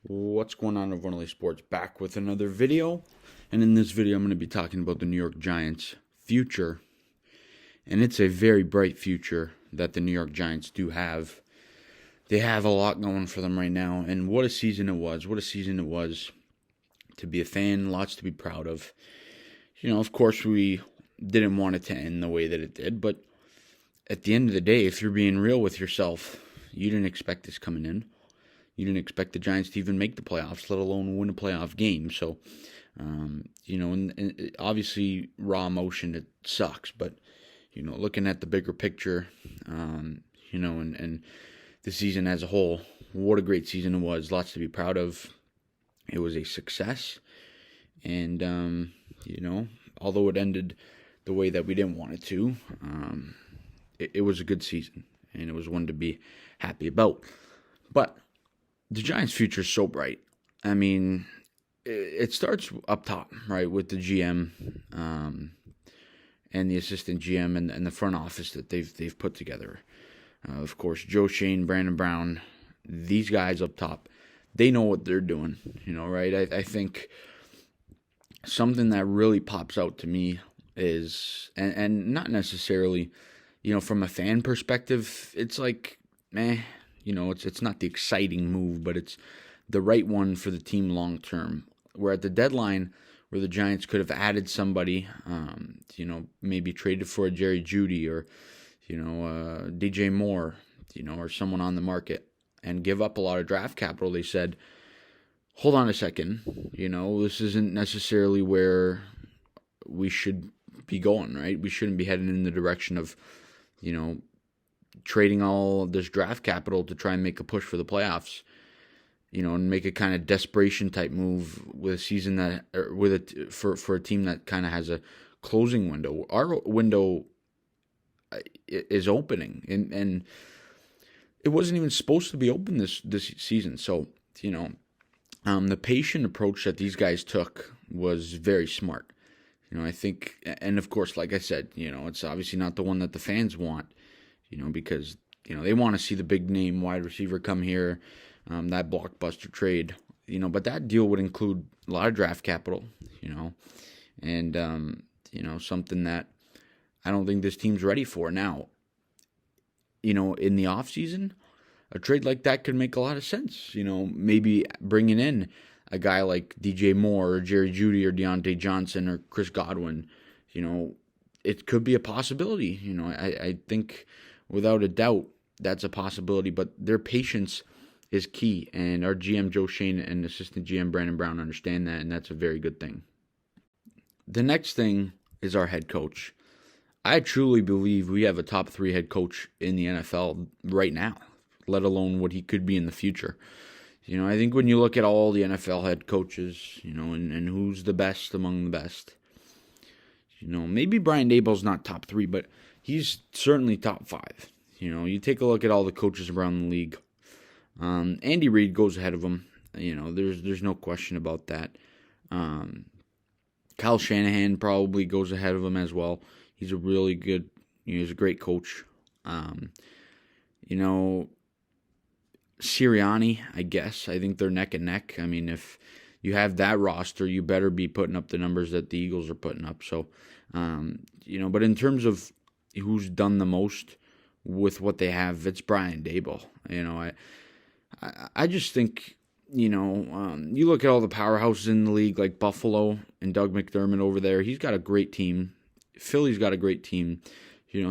What's going on over Only Sports? Back with another video. And in this video, I'm going to be talking about the New York Giants' future. And it's a very bright future that the New York Giants do have. They have a lot going for them right now. And what a season it was. What a season it was to be a fan. Lots to be proud of. Of course, we didn't want it to end the way that it did. But at the end of the day, if you're being real with yourself, you didn't expect this coming in. You didn't expect the Giants to even make the playoffs, let alone win a playoff game. So, and obviously raw emotion, it sucks. But, looking at the bigger picture, and the season as a whole, what a great season it was. Lots to be proud of. It was a success. And, although it ended the way that we didn't want it to, it was a good season. And it was one to be happy about. But the Giants' future is so bright. I mean, it starts up top, right, with the GM and the assistant GM and the front office that they've put together. Of course, Joe Schoen, Brandon Brown, these guys up top, they know what they're doing, right? I think something that really pops out to me is, and not necessarily, from a fan perspective, it's like, it's not the exciting move, but it's the right one for the team long term. We're at the deadline where the Giants could have added somebody, maybe traded for a Jerry Jeudy or, DJ Moore, or someone on the market and give up a lot of draft capital. They said, hold on a second, this isn't necessarily where we should be going, right? We shouldn't be heading in the direction of, trading all this draft capital to try and make a push for the playoffs, and make a kind of desperation type move with a season that, for a team that kind of has a closing window. Our window is opening, and it wasn't even supposed to be open this season. So, the patient approach that these guys took was very smart. I think, and of course, like I said, it's obviously not the one that the fans want. Because, they want to see the big name wide receiver come here, that blockbuster trade, but that deal would include a lot of draft capital, and, something that I don't think this team's ready for now. In the offseason, a trade like that could make a lot of sense, maybe bringing in a guy like DJ Moore or Jerry Jeudy or Deontay Johnson or Chris Godwin, it could be a possibility. I think without a doubt that's a possibility, but their patience is key, and our GM Joe Schoen and assistant GM Brandon Brown understand that, and that's a very good thing. The next thing is our head coach. I truly believe we have a top 3 head coach in the NFL right now, let alone what he could be in the future. I think when you look at all the NFL head coaches, and who's the best among the best, maybe Brian Daboll's not top 3, but he's certainly top 5. You take a look at all the coaches around the league. Andy Reid goes ahead of him. There's no question about that. Kyle Shanahan probably goes ahead of him as well. He's a really good, he's a great coach. Sirianni, I guess. I think they're neck and neck. I mean, if you have that roster, you better be putting up the numbers that the Eagles are putting up. So, but in terms of who's done the most with what they have, it's Brian Daboll. I just think, you look at all the powerhouses in the league like Buffalo and Doug McDermott over there. He's got a great team. Philly's got a great team.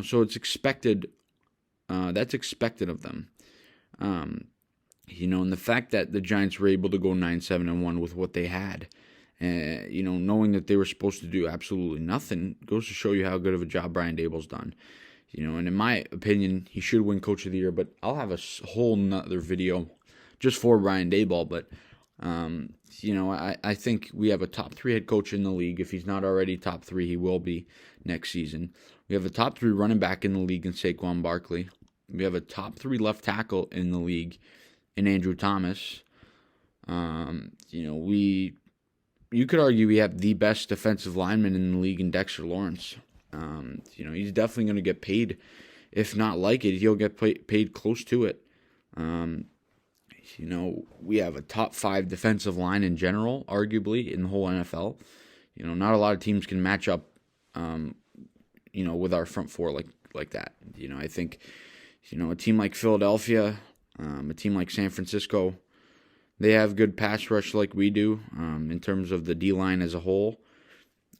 So it's expected. That's expected of them. And the fact that the Giants were able to go 9-7-1 with what they had, knowing that they were supposed to do absolutely nothing, goes to show you how good of a job Brian Daboll's done. And in my opinion, he should win Coach of the Year, but I'll have a whole nother video just for Brian Daboll. But, I think we have a top 3 head coach in the league. If he's not already top 3, he will be next season. We have a top 3 running back in the league in Saquon Barkley. We have a top 3 left tackle in the league in Andrew Thomas. You could argue we have the best defensive lineman in the league in Dexter Lawrence. He's definitely going to get paid. If not like it, he'll get paid close to it. we have a top 5 defensive line in general, arguably, in the whole NFL. Not a lot of teams can match up, with our front four like that. I think, a team like Philadelphia, a team like San Francisco, they have good pass rush like we do in terms of the D-line as a whole.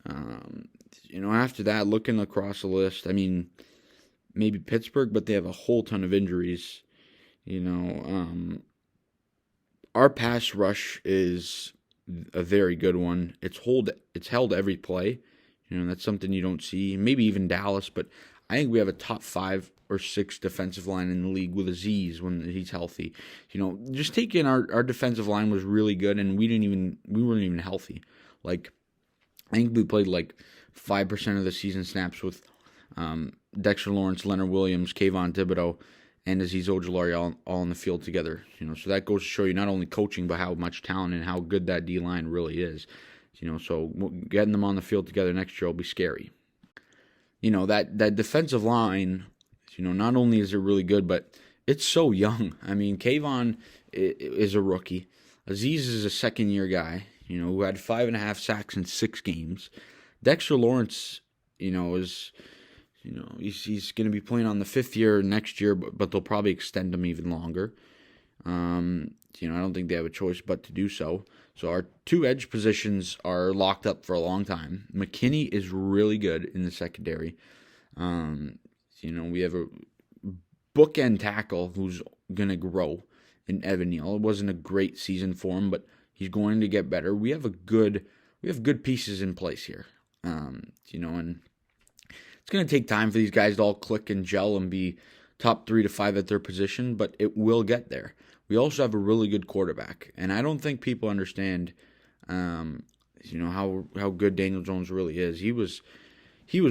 After that, looking across the list, maybe Pittsburgh, but they have a whole ton of injuries. Our pass rush is a very good one. It's held every play. That's something you don't see. Maybe even Dallas, but I think we have a top 5 or 6 defensive line in the league with Azeez when he's healthy. Just taking our defensive line was really good, and we weren't even healthy. I think we played 5% of the season snaps with Dexter Lawrence, Leonard Williams, Kayvon Thibodeau, and Azeez Ojulari all on the field together. So that goes to show you not only coaching, but how much talent and how good that D-line really is. So getting them on the field together next year will be scary. That defensive line, not only is it really good, but it's so young. Kayvon is a rookie. Azeez is a second-year guy, who had 5.5 sacks in 6 games. Dexter Lawrence, is... he's going to be playing on the 5th year next year, but they'll probably extend him even longer. I don't think they have a choice but to do so. So our 2 edge positions are locked up for a long time. McKinney is really good in the secondary. We have a bookend tackle who's going to grow in Evan Neal. It wasn't a great season for him, but he's going to get better. We have good pieces in place here. And it's going to take time for these guys to all click and gel and be top 3 to 5 at their position, but it will get there. We also have a really good quarterback, and I don't think people understand, how good Daniel Jones really is. He was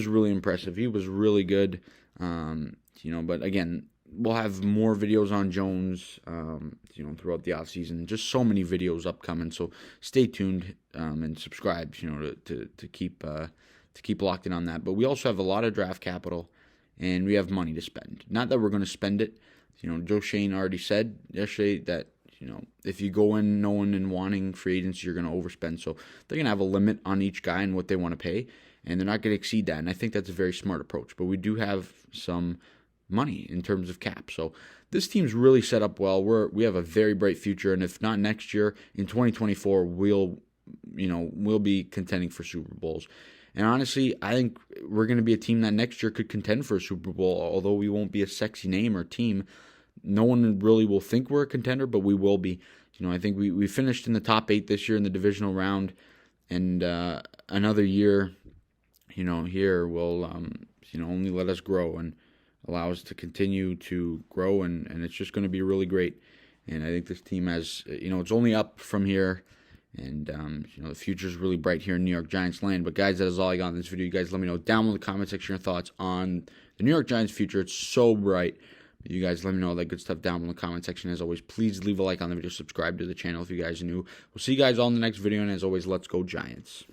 really impressive. He was really good, But again, we'll have more videos on Jones, throughout the offseason. Just so many videos upcoming. So stay tuned and subscribe, to keep locked in on that. But we also have a lot of draft capital, and we have money to spend. Not that we're going to spend it. Joe Schoen already said yesterday that, if you go in knowing and wanting free agents, you're going to overspend. So they're going to have a limit on each guy and what they want to pay, and they're not going to exceed that. And I think that's a very smart approach. But we do have some money in terms of cap. So this team's really set up well. We have a very bright future, and if not next year, in 2024, we'll be contending for Super Bowls. And honestly, I think we're going to be a team that next year could contend for a Super Bowl, although we won't be a sexy name or team. No one really will think we're a contender, but we will be. I think we finished in the top 8 this year in the divisional round, and another year, here will, only let us grow and allow us to continue to grow, and it's just going to be really great. And I think this team has, it's only up from here. And, the future is really bright here in New York Giants land. But, guys, that is all I got in this video. You guys let me know down in the comment section your thoughts on the New York Giants future. It's so bright. You guys let me know all that good stuff down in the comment section. As always, please leave a like on the video. Subscribe to the channel if you guys are new. We'll see you guys all in the next video. And, as always, let's go Giants.